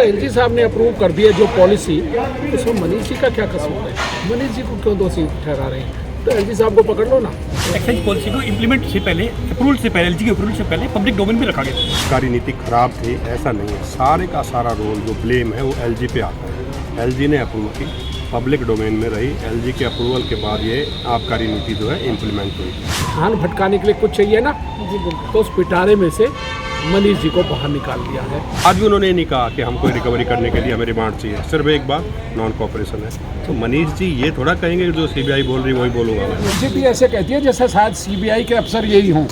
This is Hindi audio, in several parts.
अगर एलजी साहब ने अप्रूव कर दिया जो पॉलिसी, तो उसमें मनीष जी का क्या कसूर है? मनीष जी को क्यों दोषी ठहरा रहे हैं? तो एलजी साहब को पकड़ लो ना। एक्साइज पॉलिसी को इम्प्लीमेंट से पहले, अप्रूवल से पहले, एलजी के अप्रूवल से पहले पब्लिक डोमेन में रखा गया। सरकारी नीति खराब थी ऐसा नहीं है, सारे का सारा रोल जो ब्लेम है वो एलजी पे आता है। एलजी ने अप्रूव की, पब्लिक डोमेन में रही, एलजी के अप्रूवल के बाद ये आबकारी नीति जो है इम्प्लीमेंट हुई। धान भटकाने के लिए कुछ चाहिए ना, तो उस पिटारे में से मनीष जी को बाहर निकाल दिया है। आज भी उन्होंने नहीं कहा कि हमको रिकवरी करने के लिए हमें रिमांड चाहिए, सिर्फ एक बात नॉन कॉपरेशन है। तो मनीष जी ये थोड़ा कहेंगे कि जो सीबीआई बोल रही वही बोलूँगा मैं। बीजेपी ऐसे कहती है जैसे शायद सीबीआई के अफसर यही हों।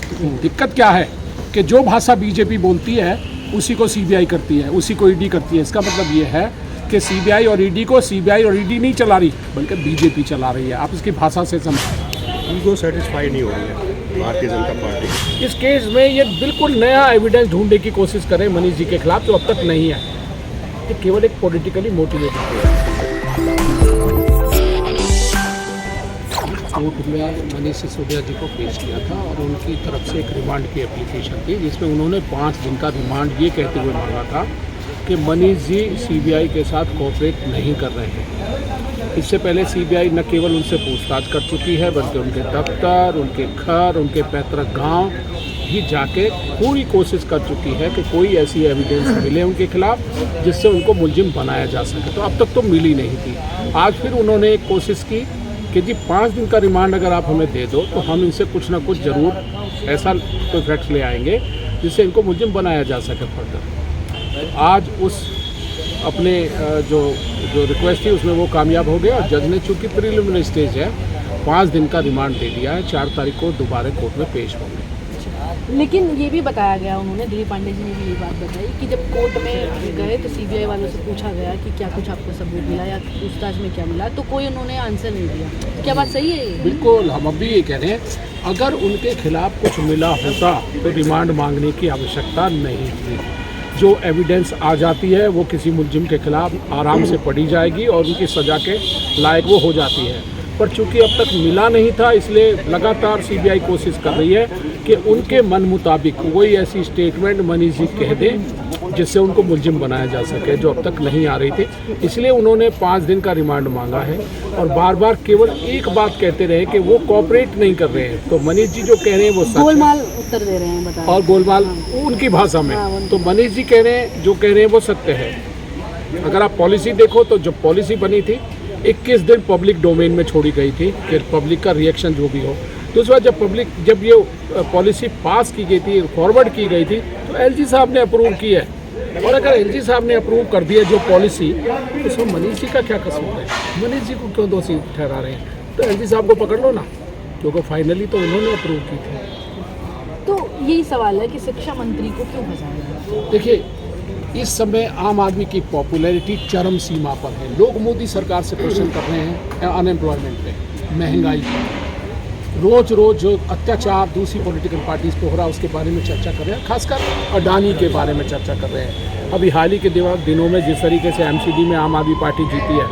दिक्कत क्या है कि जो भाषा बीजेपी बोलती है उसी को सीबीआई करती है, उसी को ईडी करती है। इसका मतलब ये है कि सीबीआई और ईडी को सीबीआई और ईडी नहीं चला रही, बल्कि बीजेपी चला रही है। आप इसकी भाषा से समझें। उनको सेटिस्फाई नहीं हो रही है भारतीय जनता पार्टी। इस केस में ये बिल्कुल नया एविडेंस ढूंढने की कोशिश करें मनीष जी के खिलाफ, जो अब तक नहीं है। ये केवल एक पॉलिटिकली मोटिवेटेड है। कोर्ट में मनीष सिसोदिया जी को पेश किया था और उनकी तरफ से एक रिमांड की एप्लीकेशन थी, जिसमें उन्होंने 5 दिन का रिमांड ये कहते हुए मांगा था कि मनीष जी सीबीआई के साथ कोऑपरेट नहीं कर रहे हैं। इससे पहले सीबीआई न केवल उनसे पूछताछ कर चुकी है, बल्कि उनके दफ्तर, उनके घर, उनके पैतृक गांव भी जाके पूरी कोशिश कर चुकी है कि कोई ऐसी एविडेंस मिले उनके खिलाफ जिससे उनको मुलजिम बनाया जा सके। तो अब तक तो मिली नहीं थी। आज फिर उन्होंने एक कोशिश की कि जी 5 दिन का रिमांड अगर आप हमें दे दो तो हम इनसे कुछ ना कुछ ज़रूर ऐसा कोई फैक्ट्स ले आएंगे जिससे इनको मुलजिम बनाया जा सके फर्दर। आज उस अपने जो रिक्वेस्ट थी उसमें वो कामयाब हो गया और जज ने चूँकि प्रीलिमिनरी स्टेज है 5 दिन का रिमांड दे दिया है। 4 तारीख को दोबारा कोर्ट में पेश होंगे। लेकिन ये भी बताया गया, उन्होंने दिलीप पांडे जी ने भी ये बात बताई कि जब कोर्ट में गए तो सीबीआई वालों से पूछा गया कि क्या कुछ आपको सबूत मिला या पूछताछ में क्या मिला, तो कोई उन्होंने आंसर नहीं दिया। क्या बात सही है ये? बिल्कुल, हम अभी ये कह रहे हैं अगर उनके खिलाफ कुछ मिला होता तो रिमांड मांगने की आवश्यकता नहीं थी। जो एविडेंस आ जाती है वो किसी मुलजिम के खिलाफ आराम से पढ़ी जाएगी और उनकी सज़ा के लायक वो हो जाती है। पर चूंकि अब तक मिला नहीं था, इसलिए लगातार सीबीआई कोशिश कर रही है कि उनके मन मुताबिक कोई ऐसी स्टेटमेंट मनीष जी कह दें जिससे उनको मुलजिम बनाया जा सके, जो अब तक नहीं आ रही थी। इसलिए उन्होंने 5 दिन का रिमांड मांगा है और बार बार केवल एक बात कहते रहे कि वो कोऑपरेट नहीं कर रहे हैं। तो मनीष जी जो कह रहे हैं वो सच है। गोलमाल उत्तर दे रहे हैं, बताएं। और गोलमाल उनकी भाषा में। तो मनीष जी कह रहे हैं, जो कह रहे हैं वो सत्य है। अगर आप पॉलिसी देखो तो जो पॉलिसी बनी थी 21 दिन पब्लिक डोमेन में छोड़ी गई थी कि पब्लिक का रिएक्शन जो भी हो। दूसरा, जब ये पॉलिसी पास की गई थी, फॉरवर्ड की गई थी, तो एलजी साहब ने अप्रूव की है। और अगर एलजी साहब ने अप्रूव कर दिया जो पॉलिसी, तो उसमें मनीष जी का क्या कसूर है? मनीष जी को क्यों दोषी ठहरा रहे हैं? तो एलजी साहब को पकड़ लो ना, क्योंकि फाइनली तो उन्होंने अप्रूव की थी। तो यही सवाल है कि शिक्षा मंत्री को क्यों फंसाया? देखिए, इस समय आम आदमी की पॉपुलैरिटी चरम सीमा पर है। लोग मोदी सरकार से क्वेश्चन कर रहे हैं अनएम्प्लॉयमेंट पे, महंगाई पर, रोज रोज जो अत्याचार दूसरी पॉलिटिकल पार्टीज पे हो रहा है उसके बारे में चर्चा कर रहे हैं। खासकर अडानी के बारे में चर्चा कर रहे हैं। अभी हाल ही के दिनों में जिस तरीके से एमसीडी में आम आदमी पार्टी जीती है,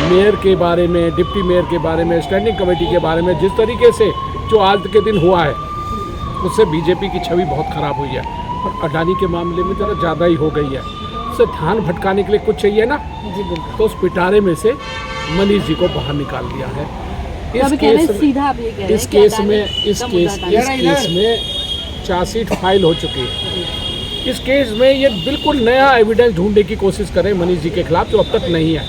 मेयर के बारे में, डिप्टी मेयर के बारे में, स्टैंडिंग कमेटी के बारे में, जिस तरीके से जो आज के दिन हुआ है उससे बीजेपी की छवि बहुत ख़राब हुई है। और अडानी के मामले में ज़रा ज़्यादा ही हो गई है। उससे ध्यान भटकाने के लिए कुछ चाहिए ना, तो उस पिटारे में से मनीष जी को बाहर निकाल दिया है। इस केस में चार्जशीट फाइल हो चुकी है। इस केस में ये बिल्कुल नया एविडेंस ढूंढने की कोशिश करें मनीष जी के खिलाफ, जो अब तक नहीं है।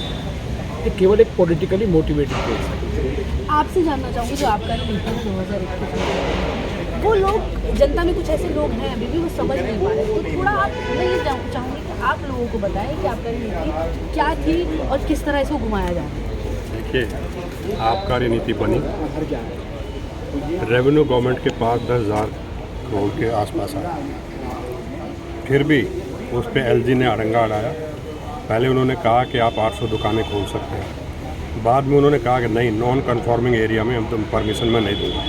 ये केवल एक पॉलिटिकली मोटिवेटेड केस है। आपसे जानना चाहूँगी, जो आपका 2021 वो लोग, जनता में कुछ ऐसे लोग हैं अभी भी वो समझ नहीं पा रहे, तो थोड़ा आप, मैं ये चाहूँगी कि आप लोगों को बताएं कि आपका नीति क्या थी और किस तरह इसको घुमाया जाए। देखिए, आबकारी नीति बनी, रेवेन्यू गवर्नमेंट के पास 10,000 करोड़ के आसपास आया, फिर भी उस पर एलजी ने अड़ंगा अड़ाया। पहले उन्होंने कहा कि आप 800 दुकानें खोल सकते हैं, बाद में उन्होंने कहा कि नहीं, नॉन कन्फॉर्मिंग एरिया में हम तुम परमिशन में नहीं दूँगा,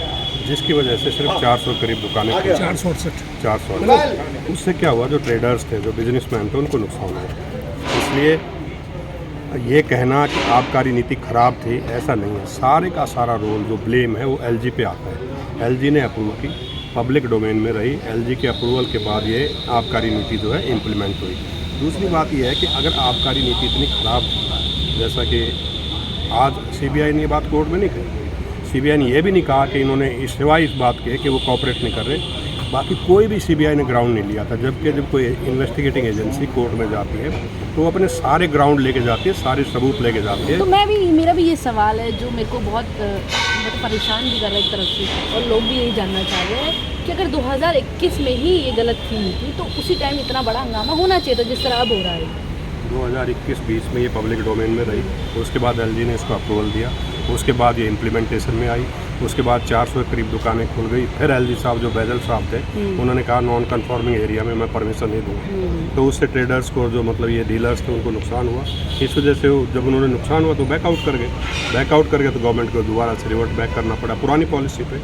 जिसकी वजह से सिर्फ 400 करीब दुकानें, 468। उससे क्या हुआ, जो ट्रेडर्स थे, जो बिजनेसमैन थे, उनको नुकसान हुआ। इसलिए ये कहना कि आबकारी नीति खराब थी ऐसा नहीं है, सारे का सारा रोल जो ब्लेम है वो एलजी पे आता है। एलजी ने अप्रूव की, पब्लिक डोमेन में रही, एलजी के अप्रूवल के बाद ये आबकारी नीति जो है इम्प्लीमेंट हुई। दूसरी बात यह है कि अगर आबकारी नीति इतनी ख़राब थी, जैसा कि आज सीबीआई ने ये बात कोर्ट में नहीं कही, सीबीआई ने यह भी नहीं कहा कि इन्होंने सिवाय इस बात के कि वो कॉपरेट नहीं कर रहे, बाकी कोई भी सीबीआई ने ग्राउंड नहीं लिया था। जबकि जब कोई इन्वेस्टिगेटिंग एजेंसी कोर्ट में जाती है तो वो अपने सारे ग्राउंड लेके जाती है, सारे सबूत लेके जाती है। तो मेरा भी ये सवाल है जो मेरे को बहुत मतलब परेशान भी कर रहा है एक तरफ से, और लोग भी यही जानना चाह रहे हैं कि अगर 2021 में ही ये गलत थी नीति तो उसी टाइम इतना बड़ा हंगामा होना चाहिए था जिस तरह अब हो रहा है। 2021-20 में ये पब्लिक डोमेन में रही, उसके बाद एलजी ने इसको अप्रूवल दिया, उसके बाद ये इम्प्लीमेंटेशन में आई, उसके बाद 400 के करीब दुकानें खुल गई। फिर एलजी साहब जो बैदल साहब थे उन्होंने कहा नॉन कन्फॉर्मिंग एरिया में मैं परमिशन नहीं दूँगा, तो उससे ट्रेडर्स को जो मतलब ये डीलर्स थे उनको नुकसान हुआ। इस वजह से जब उन्होंने नुकसान हुआ तो बैकआउट कर गए तो गवर्नमेंट को दोबारा से रिवर्ट बैक करना पड़ा पुरानी पॉलिसी पे।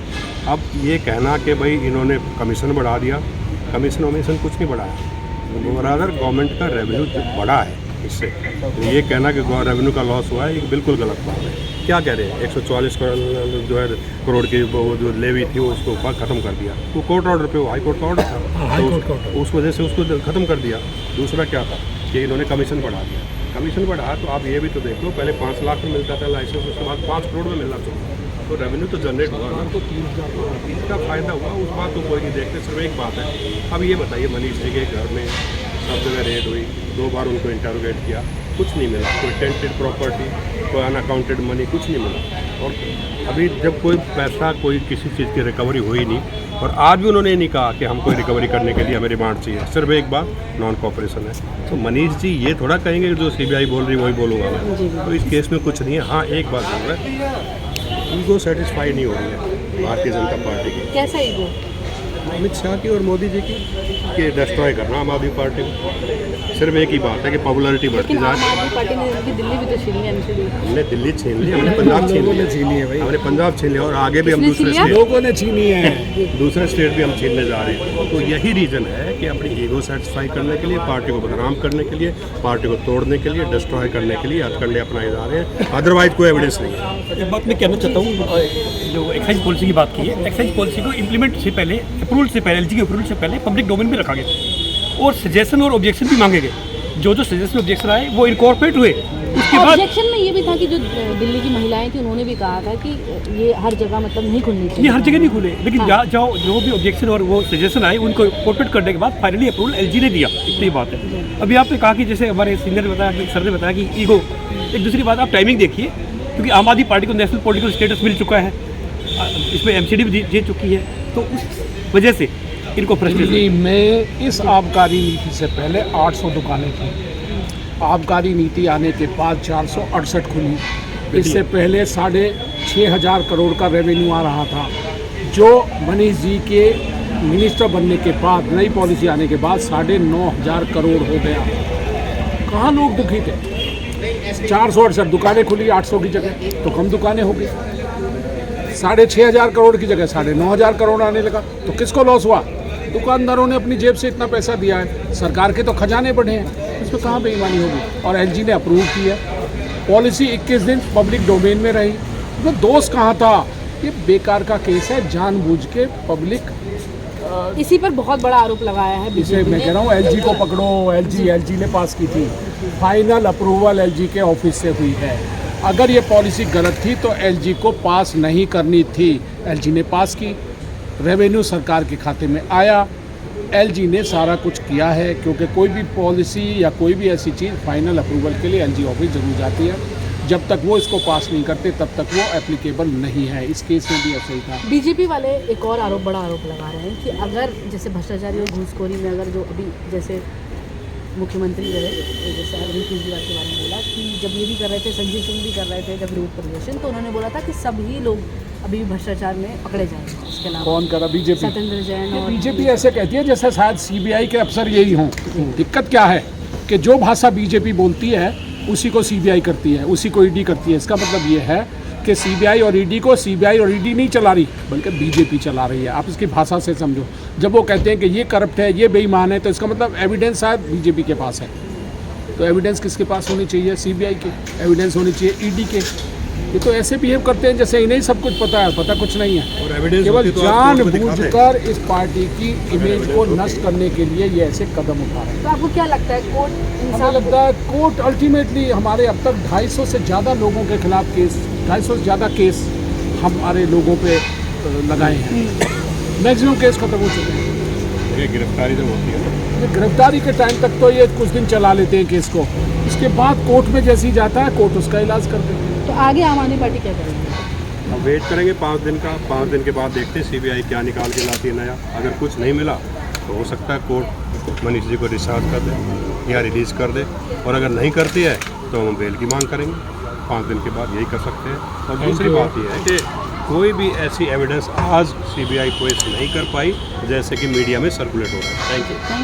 अब ये कहना कि भाई इन्होंने कमीशन बढ़ा दिया, कमीशन वमीशन कुछ नहीं बढ़ाया, बराबर गवर्नमेंट का रेवेन्यू बढ़ा है इससे। तो ये कहना कि रेवेन्यू का लॉस हुआ है ये बिल्कुल गलत बात है। क्या कह रहे हैं 144 जो है करोड़ की वो जो लेवी थी वो उसको ख़त्म कर दिया, वो कोर्ट ऑर्डर पे, वो हाई कोर्ट का ऑर्डर था, तो उस वजह से उसको ख़त्म कर दिया। दूसरा क्या था कि इन्होंने कमीशन बढ़ा दिया, कमीशन बढ़ा तो आप ये भी तो देख लो, पहले 5 लाख में मिलता था लाइसेंस, उसके बाद 5 करोड़ में मिलना चाहिए, तो रेवेन्यू तो जनरेट हुआ ना, तो 30,000 इसका फ़ायदा हुआ। उस बात को कोई नहीं देखते, सिर्फ एक बात है। अब ये बताइए मनीष जी के घर में सब जगह रेड हुई, 2 बार उनको इंटरोगेट किया, कुछ नहीं मिला, कोई टेंटेड प्रॉपर्टी, कोई अनअकाउंटेड मनी, कुछ नहीं मिला। और अभी जब कोई पैसा कोई किसी चीज़ की रिकवरी हुई नहीं, और आज भी उन्होंने नहीं कहा कि हमको रिकवरी करने के लिए हमें रिमांड चाहिए, सिर्फ एक बात नॉन कॉपरेशन है। तो मनीष जी ये थोड़ा कहेंगे कि जो सीबीआई बोल रही वही बोलूँगा मैं, तो इस केस में कुछ नहीं है। हाँ एक बात बोल रहा है, ईगो सेटिस्फाई नहीं हो रही है भारतीय जनता पार्टी की। कैसा ईगो? अमित शाह की और मोदी जी की कि डिस्ट्रॉय करना आम आदमी पार्टी को। सिर्फ एक ही बात है कि पॉपुलैरिटी बढ़ती लेकिन जा आम रही है। आदमी पार्टी ने उनकी दिल्ली भी तो छीन ली एमसीडी। हमने दिल्ली छीन ली, हमने पंजाब छीन ली, हमने पंजाब छीन लिया, और आगे भी हम किसने दूसरे छीन लिया? स्टेट लोगों ने छीनी है, दूसरे स्टेट भी हम छीनने जा रहे हैं। तो यही रीज़न है कि अपनी ईगो सेटिस्फाई करने के लिए, पार्टी को बदनाम करने के लिए, पार्टी को तोड़ने के लिए, डिस्ट्रॉय करने के लिए हथकंडे अपनाए जा रहे हैं, अदरवाइज कोई एविडेंस नहीं है। एक बात मैं कहना चाहता हूँ, जो एक्साइज पॉलिसी की बात की है, एक्साइज पॉलिसी को इम्प्लीमेंट से पहले, अप्रूवल से पहले, एलजी के अप्रूवल से पहले पब्लिक डोमेन में रखा गया और सजेशन और ऑब्जेक्शन भी मांगे गए। जो सजेशन ऑब्जेक्शन आए वो इनकॉर्पोरेट हुए। उसके बाद ऑब्जेक्शन में ये भी था कि जो दिल्ली की महिलाएं थी उन्होंने भी कहा था कि ये हर जगह मतलब नहीं खुलनी चाहिए। ये हर जगह नहीं खुले, लेकिन हाँ। जाओ जो भी ऑब्जेक्शन और वो सजेशन आए उनको इनकॉर्पोरेट करने के बाद फाइनली अप्रूवल एलजी ने दिया। इतनी बात है। अभी आपने कहा कि जैसे हमारे सीनियर ने बताया, सर ने बताया कि ईगो। एक दूसरी बात आप टाइमिंग देखिए, क्योंकि आम आदमी पार्टी को नेशनल पॉलिटिकल स्टेटस मिल चुका है, इसमें एमसीडी भी जीत चुकी है, तो उस वजह से इनको दिल्ली में इस आबकारी नीति से पहले 800 दुकानें थी, आबकारी नीति आने के बाद 468 खुली। इससे पहले 6,500 करोड़ का रेवेन्यू आ रहा था, जो मनीष जी के मिनिस्टर बनने के बाद, नई पॉलिसी आने के बाद 9,500 करोड़ हो गया। कहाँ लोग दुखी थे? 468 दुकानें खुली 800 की जगह, तो कम दुकानें हो गई। 6,500 करोड़ की जगह 9,500 करोड़ आने लगा, तो किसको लॉस हुआ? दुकानदारों ने अपनी जेब से इतना पैसा दिया है, सरकार के तो खजाने बढ़े हैं, इसमें कहाँ बेईमानी होगी? और एलजी ने अप्रूव किया, पॉलिसी 21 दिन पब्लिक डोमेन में रही, तो दोष कहाँ था? ये बेकार का केस है, जानबूझ के पब्लिक इसी पर बहुत बड़ा आरोप लगाया है इसे बीजेपी मैं ने। कह रहा हूँ एलजी को पकड़ो। एलजी ने पास की थी, फाइनल अप्रूवल एलजी के ऑफिस से हुई है। अगर ये पॉलिसी गलत थी तो एलजी को पास नहीं करनी थी, एलजी ने पास की, रेवेन्यू सरकार के खाते में आया, एलजी ने सारा कुछ किया है। क्योंकि कोई भी पॉलिसी या कोई भी ऐसी चीज़ फाइनल अप्रूवल के लिए एलजी ऑफिस जरूर जाती है, जब तक वो इसको पास नहीं करते तब तक वो एप्लीकेबल नहीं है। इस केस में भी ऐसा ही था। बीजेपी वाले एक और बड़ा आरोप लगा रहे हैं कि अगर जैसे भ्रष्टाचारी और घूसखोरी में अगर जो अभी जैसे मुख्यमंत्री रहे, जैसे अरविंद केजरीवाल के बारे में बोला कि जब ये भी कर रहे थे, संजय सिंह भी कर रहे थे जब विरोध प्रदर्शन, तो उन्होंने बोला था कि सभी लोग अभी भी भ्रष्टाचार में पकड़े जाएंगे। इसके अलावा कौन करा? बीजेपी। सत्येंद्र जैन और बीजेपी ऐसे कहती है जैसे शायद सीबीआई के अफसर यही हों। दिक्कत क्या है कि जो भाषा बीजेपी बोलती है उसी को सीबीआई करती है, उसी को ईडी करती है। इसका मतलब ये है कि सीबीआई और ईडी नहीं चला रही, बल्कि बीजेपी चला रही है। आप इसकी भाषा से समझो। जब वो कहते हैं कि ये करप्ट है, ये बेईमान है, तो इसका मतलब एविडेंस शायद बीजेपी के पास है। तो एविडेंस किसके पास होनी चाहिए? सीबीआई के। एविडेंस होनी चाहिए ईडी के। ये तो ऐसे बिहेव करते हैं जैसे इन्हें ही सब कुछ पता है, पता कुछ नहीं है। और एविडेंस केवल होती तो आप कोर्ट में दिखाते। जानबूझकर इस पार्टी की इमेज को नष्ट करने के लिए ये ऐसे कदम उठा रहे हैं। तो आपको क्या लगता है कोर्ट हमें इंसाफ लगता है कोर्ट अल्टीमेटली हमारे अब तक 250 से ज़्यादा लोगों के खिलाफ केस, 250 से ज़्यादा केस हमारे लोगों पे लगाए हैं। मैक्सिमम केस खत्म हो चुके हैं। ये गिरफ्तारी जब होती है ये गिरफ्तारी के टाइम तक तो ये कुछ दिन चला लेते हैं केस को, इसके बाद कोर्ट में जैसे ही जाता है कोर्ट उसका इलाज कर देते हैं। तो आगे आम आदमी पार्टी क्या करेगी? अब वेट करेंगे 5 दिन का, 5 दिन के बाद देखते हैं सीबीआई क्या निकाल के लाती है नया। अगर कुछ नहीं मिला तो हो सकता है कोर्ट मनीष जी को डिस्चार्ज कर दे या रिलीज़ कर दे, और अगर नहीं करती है तो हम बेल की मांग करेंगे 5 दिन के बाद, यही कर सकते हैं। और दूसरी बात यह है कि कोई भी ऐसी एविडेंस आज सीबीआई पेश नहीं कर पाई जैसे कि मीडिया में सर्कुलेट हो रहा है।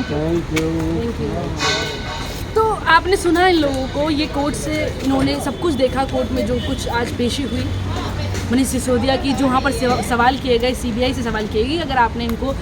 Thank you. तो आपने सुना इन लोगों को, ये कोर्ट से इन्होंने सब कुछ देखा, कोर्ट में जो कुछ आज पेशी हुई मनीष सिसोदिया की, जो वहाँ पर सवाल किए गए, सीबीआई से सवाल किए गए, अगर आपने इनको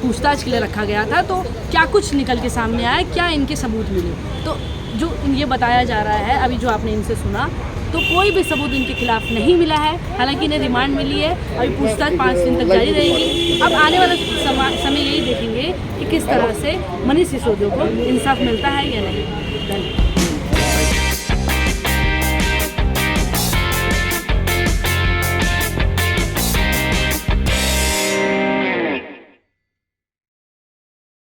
पूछताछ के लिए रखा गया था तो क्या कुछ निकल के सामने आया, क्या इनके सबूत मिले? तो जो ये बताया जा रहा है अभी जो आपने इनसे सुना, तो कोई भी सबूत इनके खिलाफ नहीं मिला है। हालांकि इन्हें रिमांड मिली है, अभी पूछताछ 5 दिन तक जारी रहेगी। अब आने वाला समय यही देखेंगे कि किस तरह से मनीष सिसोदिया को इंसाफ मिलता है या नहीं।